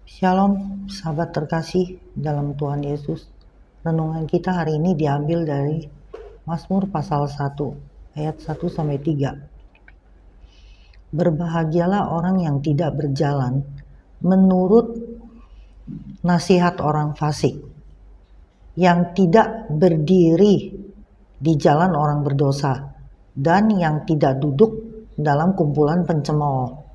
Shalom, sahabat terkasih dalam Tuhan Yesus. Renungan kita hari ini diambil dari Mazmur pasal 1 ayat 1-3. Berbahagialah orang yang tidak berjalan menurut nasihat orang fasik, yang tidak berdiri di jalan orang berdosa, dan yang tidak duduk dalam kumpulan pencemooh.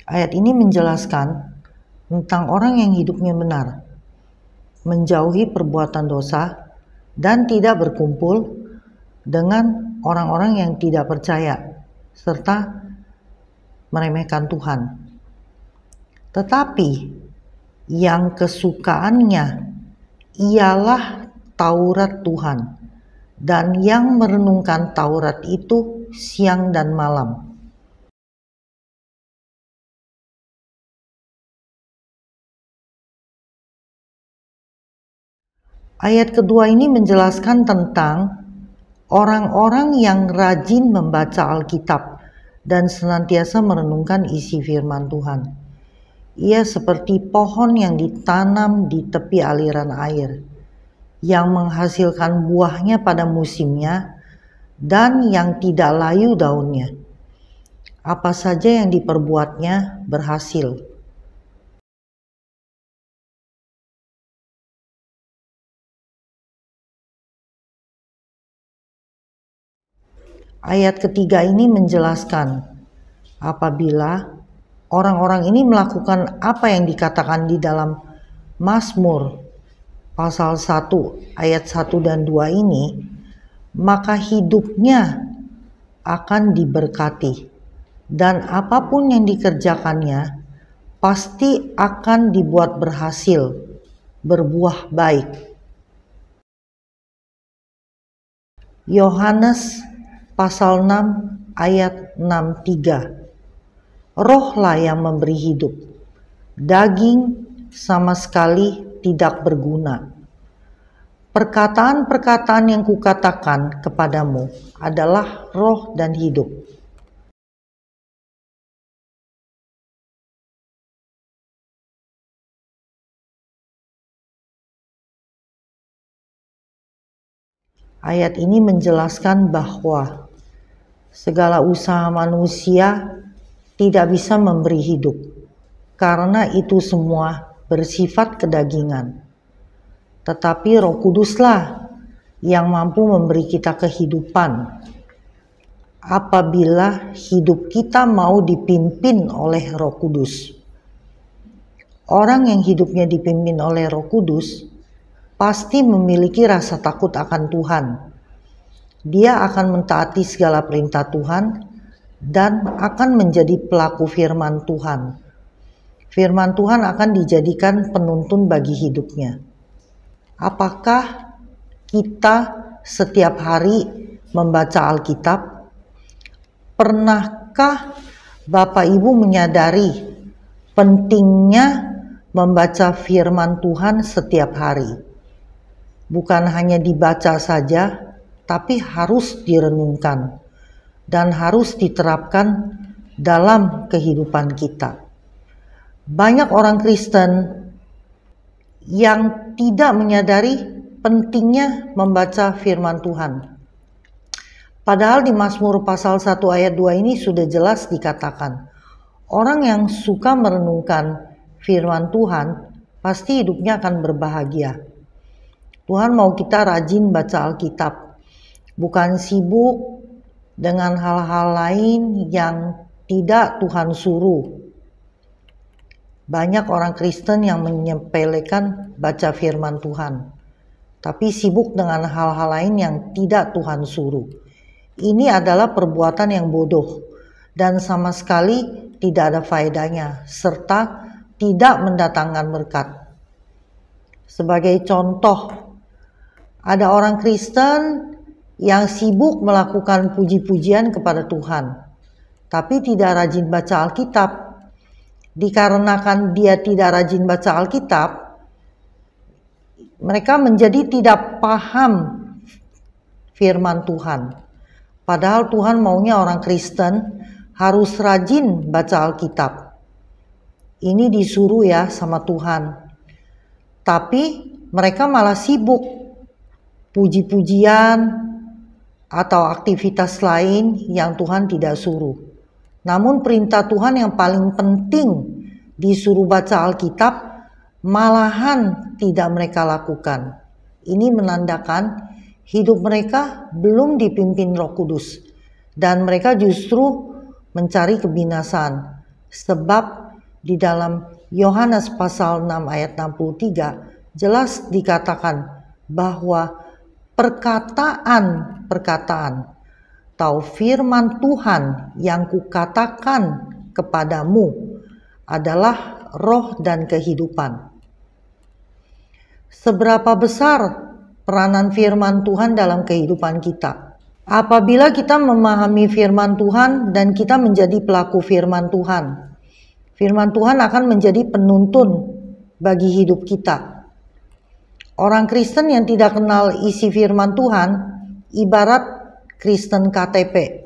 Ayat ini menjelaskan tentang orang yang hidupnya benar, menjauhi perbuatan dosa, dan tidak berkumpul dengan orang-orang yang tidak percaya, serta meremehkan Tuhan. Tetapi yang kesukaannya ialah Taurat Tuhan, dan yang merenungkan Taurat itu siang dan malam. Ayat kedua ini menjelaskan tentang orang-orang yang rajin membaca Alkitab dan senantiasa merenungkan isi firman Tuhan. Ia seperti pohon yang ditanam di tepi aliran air, yang menghasilkan buahnya pada musimnya dan yang tidak layu daunnya. Apa saja yang diperbuatnya berhasil. Ayat ketiga ini menjelaskan apabila orang-orang ini melakukan apa yang dikatakan di dalam Mazmur pasal 1 ayat 1 dan 2 ini, maka hidupnya akan diberkati, dan apapun yang dikerjakannya pasti akan dibuat berhasil, berbuah baik. Yohanes pasal 6 ayat 6-3. Rohlah yang memberi hidup, daging sama sekali tidak berguna. Perkataan-perkataan yang kukatakan kepadamu adalah roh dan hidup. Ayat ini menjelaskan bahwa segala usaha manusia tidak bisa memberi hidup, karena itu semua bersifat kedagingan. Tetapi Roh Kuduslah yang mampu memberi kita kehidupan apabila hidup kita mau dipimpin oleh Roh Kudus. Orang yang hidupnya dipimpin oleh Roh Kudus pasti memiliki rasa takut akan Tuhan. Dia akan mentaati segala perintah Tuhan dan akan menjadi pelaku firman Tuhan. Firman Tuhan akan dijadikan penuntun bagi hidupnya. Apakah kita setiap hari membaca Alkitab? Pernahkah Bapak Ibu menyadari pentingnya membaca firman Tuhan setiap hari? Bukan hanya dibaca saja, tapi harus direnungkan dan harus diterapkan dalam kehidupan kita. Banyak orang Kristen yang tidak menyadari pentingnya membaca firman Tuhan. Padahal di Mazmur pasal 1 ayat 2 ini sudah jelas dikatakan, orang yang suka merenungkan firman Tuhan pasti hidupnya akan berbahagia. Tuhan mau kita rajin baca Alkitab, bukan sibuk dengan hal-hal lain yang tidak Tuhan suruh. Banyak orang Kristen yang menyepelekan baca firman Tuhan, tapi sibuk dengan hal-hal lain yang tidak Tuhan suruh. Ini adalah perbuatan yang bodoh dan sama sekali tidak ada faedahnya, serta tidak mendatangkan berkat. Sebagai contoh, ada orang Kristen yang sibuk melakukan puji-pujian kepada Tuhan, tapi tidak rajin baca Alkitab. Dikarenakan dia tidak rajin baca Alkitab, mereka menjadi tidak paham firman Tuhan. Padahal Tuhan maunya orang Kristen harus rajin baca Alkitab. Ini disuruh ya sama Tuhan. Tapi mereka malah sibuk puji-pujian atau aktivitas lain yang Tuhan tidak suruh. Namun perintah Tuhan yang paling penting disuruh baca Alkitab malahan tidak mereka lakukan. Ini menandakan hidup mereka belum dipimpin Roh Kudus dan mereka justru mencari kebinasaan. Sebab di dalam Yohanes pasal 6 ayat 63 jelas dikatakan bahwa perkataan atau firman Tuhan yang kukatakan kepadamu adalah roh dan kehidupan. Seberapa besar peranan firman Tuhan dalam kehidupan kita? Apabila kita memahami firman Tuhan dan kita menjadi pelaku firman Tuhan, firman Tuhan akan menjadi penuntun bagi hidup kita. Orang Kristen yang tidak kenal isi firman Tuhan ibarat Kristen KTP.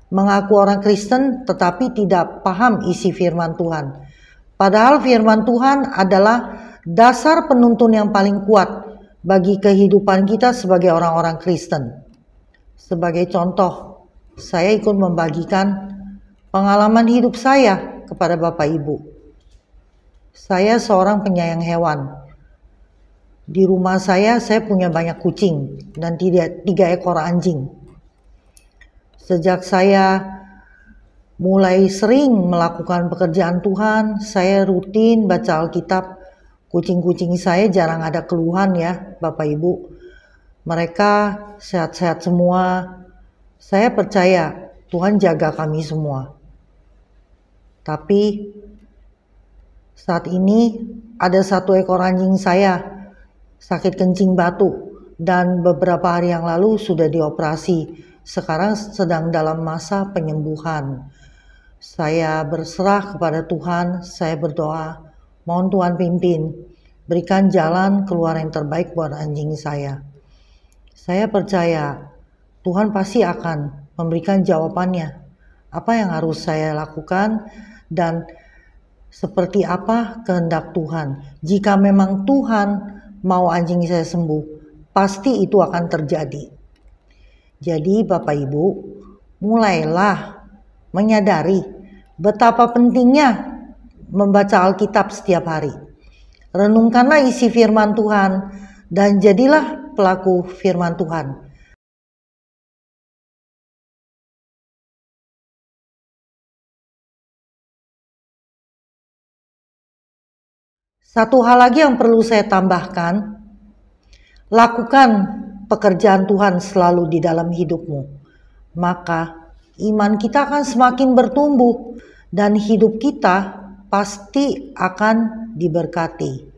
Mengaku orang Kristen tetapi tidak paham isi firman Tuhan. Padahal firman Tuhan adalah dasar penuntun yang paling kuat bagi kehidupan kita sebagai orang-orang Kristen. Sebagai contoh, saya ikut membagikan pengalaman hidup saya kepada Bapak Ibu. Saya seorang penyayang hewan. Di rumah saya punya banyak kucing dan 3 ekor anjing. Sejak saya mulai sering melakukan pekerjaan Tuhan, saya rutin baca Alkitab. Kucing-kucing saya jarang ada keluhan ya Bapak Ibu. Mereka sehat-sehat semua. Saya percaya Tuhan jaga kami semua. Tapi saat ini ada 1 ekor anjing saya sakit kencing batu dan beberapa hari yang lalu sudah dioperasi. Sekarang sedang dalam masa penyembuhan. Saya berserah kepada Tuhan, saya berdoa, mohon Tuhan pimpin, berikan jalan keluar yang terbaik buat anjing saya. Saya percaya Tuhan pasti akan memberikan jawabannya. Apa yang harus saya lakukan dan seperti apa kehendak Tuhan. Jika memang Tuhan mau anjing saya sembuh, pasti itu akan terjadi. Jadi Bapak Ibu, mulailah menyadari betapa pentingnya membaca Alkitab setiap hari. Renungkanlah isi firman Tuhan dan jadilah pelaku firman Tuhan. Satu hal lagi yang perlu saya tambahkan, lakukan pekerjaan Tuhan selalu di dalam hidupmu. Maka iman kita akan semakin bertumbuh dan hidup kita pasti akan diberkati.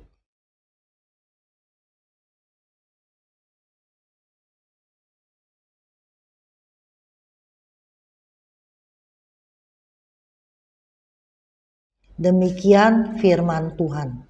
Demikian firman Tuhan.